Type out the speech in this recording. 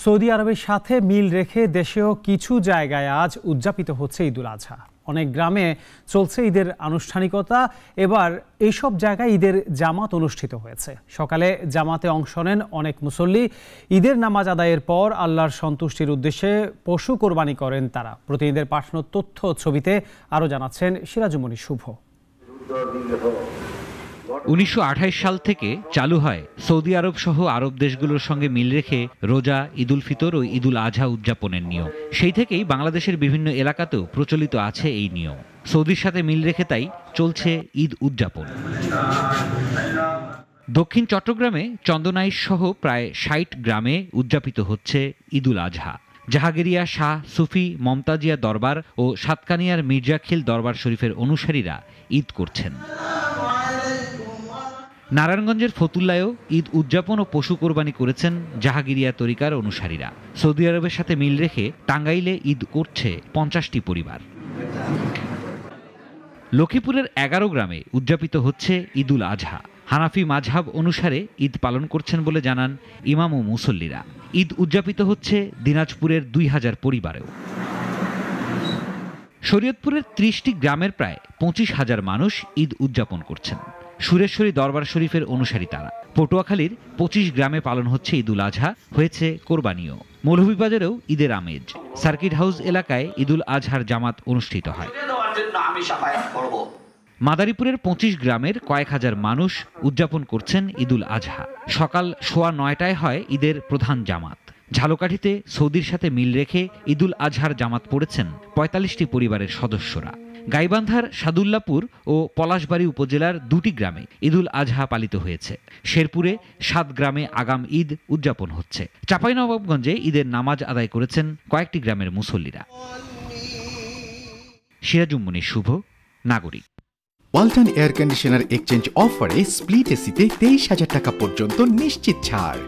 Saudi আরবের সাথে মিল রেখে দেশেও কিছু জায়গায় আজ উদযাপিত হচ্ছে ঈদুল আজহা। অনেক গ্রামে চলছে ঈদের আনুষ্ঠানিকতা। এবার এইসব জায়গায় ঈদের জামাত অনুষ্ঠিত হয়েছে। সকালে জামাতে অংশ নেন অনেক মুসল্লি। ঈদের নামাজ আদায়ের পর আল্লাহর সন্তুষ্টির উদ্দেশ্যে পশু কোরবানি করেন তারা। প্রতিনিধিদের পাঠানো তথ্য ছবিতে আরও জানাচ্ছেন সিরাজুমণি শুভ। ১৯২৮ সাল থেকে চালু হয় সৌদি আরব সহ আরব দেশগুলোর সঙ্গে মিল রেখে রোজা, ঈদুল ফিতর ও ঈদুল আজহা উদযাপনের নিয়ম। সেই থেকেই বাংলাদেশের বিভিন্ন এলাকাতেও প্রচলিত আছে এই নিয়ম। সৌদির সাথে মিল রেখে তাই চলছে ঈদ উদযাপন। দক্ষিণ চট্টগ্রামে চন্দনাইশ সহ প্রায় ৬০ গ্রামে উদযাপিত হচ্ছে ঈদুল আজহা। জাহাগিরিয়া শাহ সুফি মমতাজিয়া দরবার ও সাতকানিয়ার মির্জাখিল দরবার শরীফের অনুসারীরা ঈদ করছেন। নারায়ণগঞ্জের ফতুল্লায়ও ঈদ উদযাপন ও পশু কোরবানি করেছেন জাহাগিরিয়া তরিকার অনুসারীরা। সৌদি আরবের সাথে মিল রেখে টাঙ্গাইলে ঈদ করছে ৫০টি পরিবার। লক্ষ্মীপুরের ১১ গ্রামে উদযাপিত হচ্ছে ঈদুল আজহা। হানাফি মাযহাব অনুসারে ঈদ পালন করছেন বলে জানান ইমাম ও মুসল্লিরা। ঈদ উদযাপিত হচ্ছে দিনাজপুরের ২০০০ পরিবারেও। শরীয়তপুরের ৩০টি গ্রামের প্রায় ২৫,০০০ মানুষ ঈদ উদযাপন করছেন। সুরেশ্বরী দরবার শরীফের অনুসারী তারা। পটুয়াখালীর ২৫ গ্রামে পালন হচ্ছে ঈদুল আজহা, হয়েছে কোরবানিও। মৌলভীবাজারেও ঈদের আমেজ। সার্কিট হাউস এলাকায় ঈদুল আজহার জামাত অনুষ্ঠিত হয়। মাদারীপুরের ২৫ গ্রামের কয়েক হাজার মানুষ উদযাপন করছেন ঈদুল আজহা। সকাল ৯:১০টায় হয় ঈদের প্রধান জামাত। ঝালকাঠিতে সৌদির সাথে মিল রেখে ঈদুল আজহার জামাত পড়েছেন ৪৫টি পরিবারের সদস্যরা। গাইবান্ধার সাদুল্লাপুর ও পলাশবাড়ী উপজেলার ২টি গ্রামে ঈদুল আজহা পালিত হয়েছে। শেরপুরে ৭ গ্রামে আগাম ঈদ উদযাপন হচ্ছে। চাঁপাইনবাবগঞ্জে ঈদের নামাজ আদায় করেছেন কয়েকটি গ্রামের মুসল্লিরা। সিরাজুমণি শুভ, নাগরিক। ওয়ালটন এয়ার কন্ডিশনার এক্সচেঞ্জ অফারে স্প্লিট এসিতে ২৩,০০০ টাকা পর্যন্ত নিশ্চিত ছাড়।